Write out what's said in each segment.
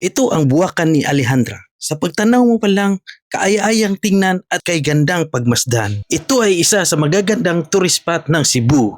Ito ang buwakan ni Alejandra. Sa pagtanaw mo pa lang, kaaya-ayang tingnan at kay gandang pagmasdan. Ito ay isa sa magagandang tourist spot ng Cebu.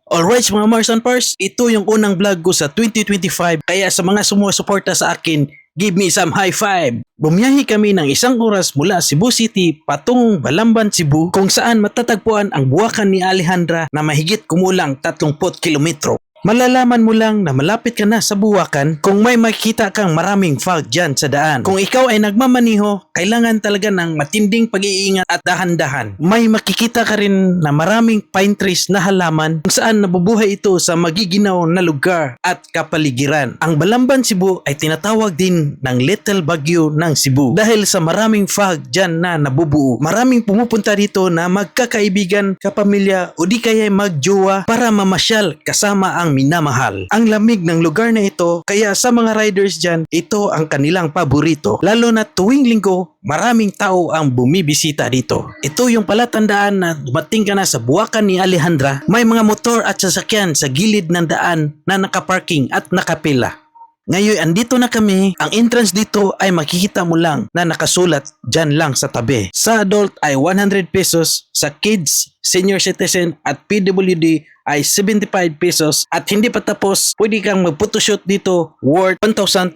Alright mga Mars and Pars, ito yung unang vlog ko sa 2025 kaya sa mga sumusuporta sa akin, give me some high five! Bumiyahe kami ng 1 oras mula Cebu City patungong Balamban, Cebu kung saan matatagpuan ang buwakan ni Alejandra na mahigit kumulang 30 kilometro. Malalaman mo lang na malapit ka na sa buwakan kung may makikita kang maraming fog dyan sa daan. Kung ikaw ay nagmamaniho, kailangan talaga ng matinding pag-iingat at dahan-dahan. May makikita ka rin na maraming pine trees na halaman kung saan nabubuhay ito sa magiginaw na lugar at kapaligiran. Ang Balamban, Cebu ay tinatawag din ng Little Baguio ng Cebu dahil sa maraming fog dyan na nabubuo. Maraming pumupunta dito na magkakaibigan, kapamilya o di kaya magjowa para mamasyal kasama ang minamahal. Ang lamig ng lugar na ito, kaya sa mga riders dyan, ito ang kanilang paborito. Lalo na tuwing linggo, maraming tao ang bumibisita dito. Ito yung palatandaan na dumating ka na sa buwakan ni Alejandra. May mga motor at sasakyan sa gilid ng daan na nakaparking at nakapila. Ngayon, andito na kami. Ang entrance dito ay makikita mo lang na nakasulat dyan lang sa tabi. Sa adult ay 100 pesos, sa kids, senior citizen at PWD ay 75 pesos at hindi pa tapos, pwede kang mag-photoshoot dito worth 1,250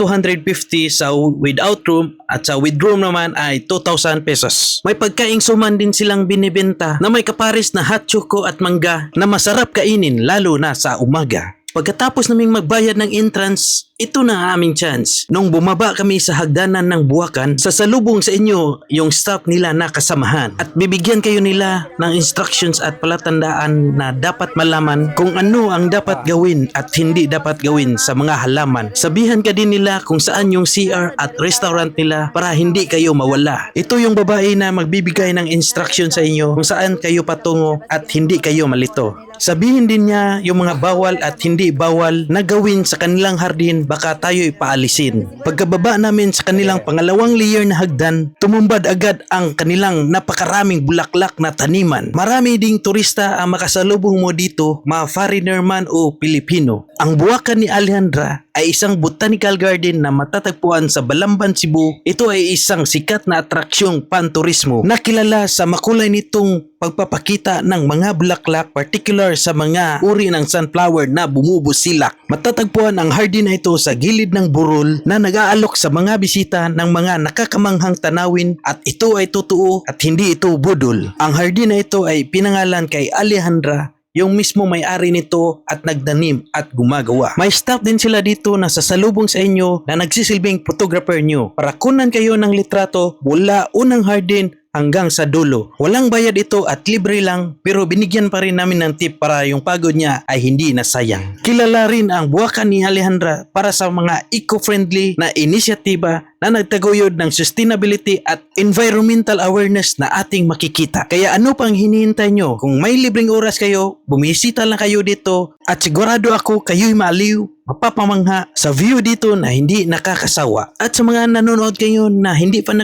sa without room at sa with room naman ay 2,000 pesos. May pagkaing suman din silang binibenta na may kapares na hot choco at mangga na masarap kainin lalo na sa umaga. Pagkatapos naming magbayad ng entrance, ito na ang aming chance. Nung bumaba kami sa hagdanan ng buwakan, sasalubong sa inyo yung staff nila na kasamahan at bibigyan kayo nila ng instructions at palatandaan na dapat malaman kung ano ang dapat gawin at hindi dapat gawin sa mga halaman. Sabihan ka din nila kung saan yung CR at restaurant nila para hindi kayo mawala. Ito yung babae na magbibigay ng instruction sa inyo kung saan kayo patungo at hindi kayo malito. Sabihin din niya yung mga bawal at hindi bawal na gawin sa kanilang hardin, baka tayo ipaalisin. Pagkababa namin sa kanilang pangalawang layer na hagdan, tumumbad agad ang kanilang napakaraming bulaklak na taniman. Marami ding turista ang makasalubong mo dito, mga foreigner man o Pilipino. Ang buwakan ni Alejandra ay isang botanical garden na matatagpuan sa Balamban, Cebu. Ito ay isang sikat na atraksyong panturismo na kilala sa makulay nitong pagpapakita ng mga bulaklak, particular sa mga uri ng sunflower na bumubusilak. Matatagpuan ang hardin na ito sa gilid ng burol na nag-aalok sa mga bisita ng mga nakakamanghang tanawin at ito ay totoo at hindi ito budol. Ang hardin na ito ay pinangalan kay Alejandra, yung mismo may-ari nito at nagdanim at gumagawa. May staff din sila dito na sasalubong sa inyo na nagsisilbing photographer nyo para kunan kayo ng litrato mula unang hardin hanggang sa dulo. Walang bayad ito at libre lang, pero binigyan pa rin namin ng tip para yung pagod niya ay hindi nasayang. Kilala rin ang buwakan ni Alejandra para sa mga eco-friendly na inisyatiba na nagtaguyod ng sustainability at environmental awareness na ating makikita. Kaya ano pang hinihintay nyo? Kung may libreng oras kayo, bumisita lang kayo dito at sigurado ako kayo'y maaliw, mapapamangha sa view dito na hindi nakakasawa. At sa mga nanonood kayo na hindi pa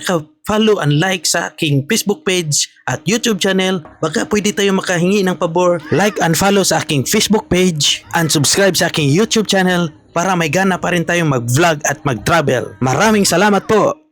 follow and like sa aking Facebook page at YouTube channel, baka pwede tayo makahingi ng pabor, like and follow sa aking Facebook page and subscribe sa aking YouTube channel para may gana pa rin tayong mag-vlog at mag-travel. Maraming salamat po!